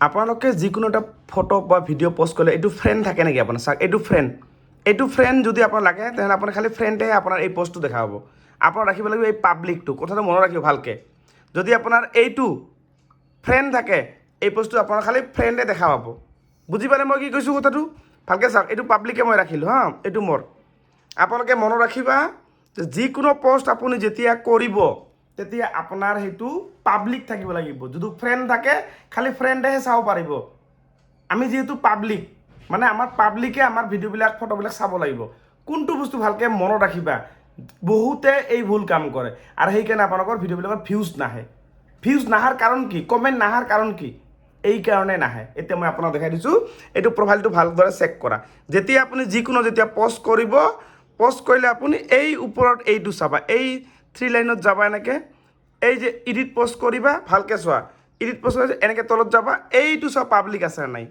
আপোনালোকে যিকোনো এটা ফটো বা ভিডিঅ' পোষ্ট কৰিলে এইটো ফ্ৰেণ্ড থাকে নেকি আপোনাৰ চাওক এইটো ফ্ৰেণ্ড যদি আপোনাৰ লাগে তেনেহ'লে আপুনি খালি ফ্ৰেণ্ডেহে আপোনাৰ এই পোষ্টটো দেখা পাব আপোনাৰ ৰাখিব লাগিব এই পাব্লিকটো কথাটো মনত ৰাখিব ভালকৈ যদি আপোনাৰ এইটো ফ্ৰেণ্ড থাকে এই পোষ্টটো আপোনাৰ খালি ফ্ৰেণ্ডে দেখা পাব বুজি পালে মই কি কৈছোঁ কথাটো ভালকৈ চাওক এইটো পাব্লিকে মই ৰাখিলোঁ হা এইটো মোৰ আপোনালোকে মনত ৰাখিবা যে যিকোনো পোষ্ট আপুনি যেতিয়া কৰিব তেতিয়া আপোনাৰ সেইটো পাব্লিক থাকিব লাগিব যদি ফ্ৰেণ্ড থাকে খালি ফ্ৰেণ্ডেহে চাব পাৰিব আমি যেহেতু পাব্লিক মানে আমাৰ পাব্লিকে আমাৰ ভিডিঅ'বিলাক ফটোবিলাক চাব লাগিব কোনটো বস্তু ভালকৈ মনত ৰাখিবা বহুতে এই ভুল কাম কৰে আৰু সেইকাৰণে আপোনালোকৰ ভিডিঅ'বিলাকত ভিউজ নাহাৰ কাৰণ কি কমেণ্ট নাহাৰ কাৰণ কি এই কাৰণে নাহে এতিয়া মই আপোনাক দেখাই দিছোঁ এইটো প্ৰফাইলটো ভালদৰে চেক কৰা যেতিয়া আপুনি যিকোনো যেতিয়া পোষ্ট কৰিলে আপুনি এই ওপৰত এইটো চাবা এই 3 লাইনত যাবা এনেকৈ এই যে এডিট পোষ্ট কৰিবা ভালকৈ চোৱা এডিট পোষ্ট কৰিছে এনেকৈ তলত যাবা এইটো চোৱা পাব্লিক আছে নাই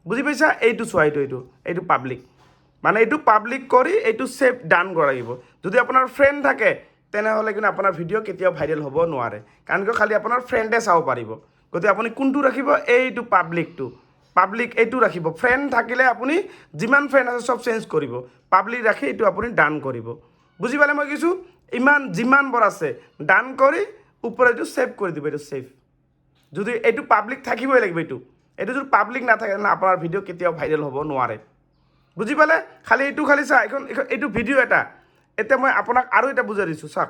বুজি পাইছা এইটো চোৱা এইটো পাব্লিক মানে এইটো পাব্লিক কৰি এইটো সেভ ডান কৰা লাগিব যদি আপোনাৰ ফ্ৰেণ্ড থাকে তেনেহ'লে কিন্তু আপোনাৰ ভিডিঅ' কেতিয়াও ভাইৰেল হ'ব নোৱাৰে কাৰণ কিয় খালি আপোনাৰ ফ্ৰেণ্ডে চাব পাৰিব গতিকে আপুনি কোনটো ৰাখিব এইটো পাব্লিক এইটো ৰাখিব ফ্ৰেণ্ড থাকিলে আপুনি যিমান ফ্ৰেণ্ড আছে চব চেঞ্জ কৰিব পাব্লিক ৰাখি এইটো আপুনি ডান কৰিব বুজি পালে মই কৈছোঁ ইমান যিমানবোৰ আছে ডান কৰি ওপৰত এইটো সেভ কৰি দিব এইটো সেভ যদি এইটো পাব্লিক থাকিবই লাগিব এইটো যদি পাব্লিক নাথাকে তেনে আপোনাৰ ভিডিঅ' কেতিয়াও ভাইৰেল হ'ব নোৱাৰে বুজি পালে খালি এইটো খালি চা এইটো ভিডিঅ' এটা এতিয়া মই আপোনাক আৰু এটা বুজাই দিছোঁ চাওক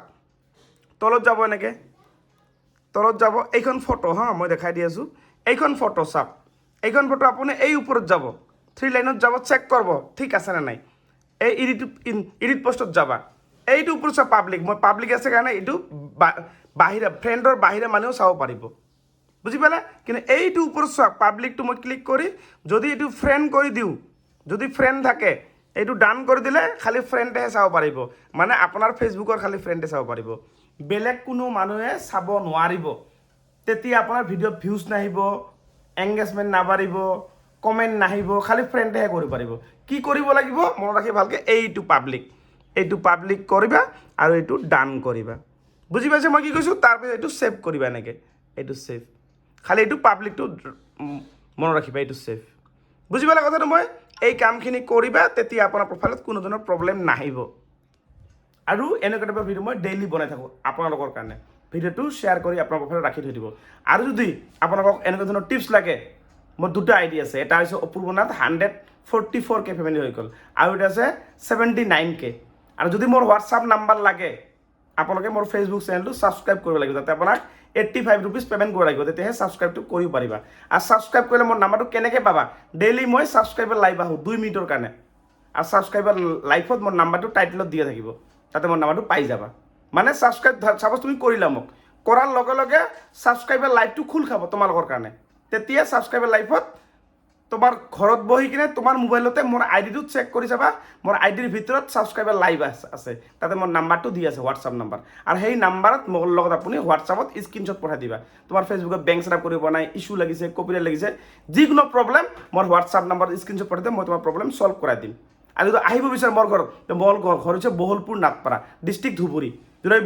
তলত যাব এনেকৈ তলত যাব এইখন ফটো হা মই দেখাই দি আছোঁ এইখন ফটো চাওক এইখন ফটো আপুনি এই ওপৰত যাব 3 লাইনত যাব চেক কৰিব ঠিক আছে নে নাই এই এডিট পোষ্টত যাবা এইটো ওপৰত চাওক পাব্লিক আছে কাৰণে এইটো বাহিৰা ফ্ৰেণ্ডৰ বাহিৰা মানুহেও চাব পাৰিব বুজি পালে কিন্তু এইটো ওপৰত চাওক পাব্লিকটো মই ক্লিক কৰি যদি এইটো ফ্ৰেণ্ড কৰি দিওঁ যদি ফ্ৰেণ্ড থাকে এইটো ডান কৰি দিলে খালি ফ্ৰেণ্ডেহে চাব পাৰিব মানে আপোনাৰ ফেচবুকৰ খালি ফ্ৰেণ্ডে চাব পাৰিব বেলেগ কোনো মানুহে চাব নোৱাৰিব তেতিয়া আপোনাৰ ভিডিঅ'ত ভিউজ নাহিব এংগেজমেণ্ট নাবাঢ়িব কমেণ্ট নাহিব খালি ফ্ৰেণ্ডেহে কৰিব পাৰিব কি কৰিব লাগিব মনত ৰাখি ভালকৈ এইটো পাব্লিক কৰিবা আৰু এইটো ডান কৰিবা বুজি পাইছে মই কি কৈছোঁ তাৰপিছত এইটো সেভ কৰিবা এনেকৈ এইটো সেভ খালি এইটো পাব্লিকটো মনত ৰাখিবা এইটো সেভ বুজি পালে কথাটো মই এই কামখিনি কৰিবা তেতিয়া আপোনাৰ প্ৰফাইলত কোনো ধৰণৰ প্ৰব্লেম নাহিব আৰু এনেকুৱা টাইপৰ ভিডিঅ' মই ডেইলি বনাই থাকোঁ আপোনালোকৰ কাৰণে ভিডিঅ'টো শ্বেয়াৰ কৰি আপোনাৰ প্ৰফাইলত ৰাখি থৈ দিব আৰু যদি আপোনালোকক এনেকুৱা ধৰণৰ টিপছ লাগে মোৰ দুটা আইডি আছে এটা হৈছে অপূৰ্বনাথ 144K ফেমিলি হৈ গ'ল আৰু এটা আছে 79K আৰু যদি মোৰ হোৱাটছআপ নাম্বাৰ লাগে আপোনালোকে মোৰ ফেচবুক চেনেলটো ছাবস্ক্ৰাইব কৰিব লাগিব যাতে আপোনাক 85 rupees পে'মেণ্ট কৰিব লাগিব তেতিয়াহে ছাবস্ক্ৰাইবটো কৰিব পাৰিবা আৰু ছাবস্ক্ৰাইব কৰিলে মোৰ নাম্বাৰটো কেনেকৈ পাবা ডেইলি মই ছাবস্ক্ৰাইবাৰ লাইভ আহোঁ 2 মিনিটৰ কাৰণে আৰু ছাবস্ক্ৰাইবাৰ লাইভত মোৰ নাম্বাৰটো টাইটেলত দিয়া থাকিব তাতে মোৰ নাম্বাৰটো পাই যাবা মানে ছাবস্ক্ৰাইব চাপ'জ তুমি কৰিলা মোক কৰাৰ লগে লগে ছাবস্ক্ৰাইবাৰ লাইভটো খোল খাব তোমালোকৰ কাৰণে তেতিয়া ছাবস্ক্ৰাইবাৰ লাইভত তোমাৰ ঘৰত বহি কিনে তোমাৰ মোবাইলতে মোৰ আইডিটো চেক কৰি চাবা মোৰ আইডিৰ ভিতৰত ছাবস্ক্ৰাইবাৰ লাইভ আছে তাতে মোৰ নাম্বাৰটো দি আছে হোৱাটছআপ নাম্বাৰ আৰু সেই নাম্বাৰত মোৰ লগত আপুনি হোৱাটছআপত স্ক্ৰীনশ্বট পঠাই দিবা তোমাৰ ফেচবুকত বেংক ছেটআপ কৰিব নাই ইছ্যু লাগিছে কপিৰাইট লাগিছে যিকোনো প্ৰব্লেম মোৰ হোৱাটছআপ নাম্বাৰত স্ক্ৰীনশ্বট পঠাই দিম মই তোমাৰ প্ৰব্লেম ছল্ভ কৰাই দিম আৰু যদি আহিব বিচাৰে মোৰ ঘৰত মোৰ ঘৰ হৈছে বহলপুৰ নাটপাৰা ডিষ্ট্ৰিক্ট ধুবুৰী যদি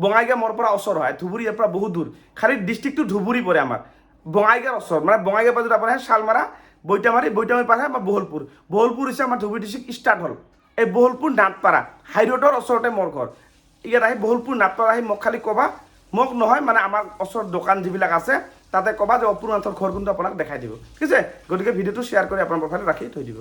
বঙাইগাঁও মোৰ পৰা ওচৰ হয় ধুবুৰী ইয়াৰ পৰা বহুত দূৰ খালি ডিষ্ট্ৰিক্টটো ধুবুৰী পৰে আমাৰ বঙাইগাঁৱৰ ওচৰত মানে বঙাইগাঁও পৰা যদি আপোনাৰ শালমাৰা বৈতামাৰী পাৰ হয় আমাৰ বহলপুৰ হৈছে আমাৰ ধুবুৰী ডিষ্ট্ৰিক্ট ষ্টাৰ্ট হ'ল এই বহলপুৰ নাটপাৰা হাইৰোডৰ ওচৰতে মোৰ ঘৰ ইয়াত আহি বহলপুৰ নাটপাৰা আহি মোক খালি ক'বা মোক নহয় মানে আমাৰ ওচৰত দোকান যিবিলাক আছে তাতে ক'বা যে অপূৰ্ণনাথৰ ঘৰ কিন্তু আপোনাক দেখাই দিব ঠিক আছে গতিকে ভিডিঅ'টো শ্বেয়াৰ কৰি আপোনাৰ প্ৰফাইলত ৰাখি থৈ দিব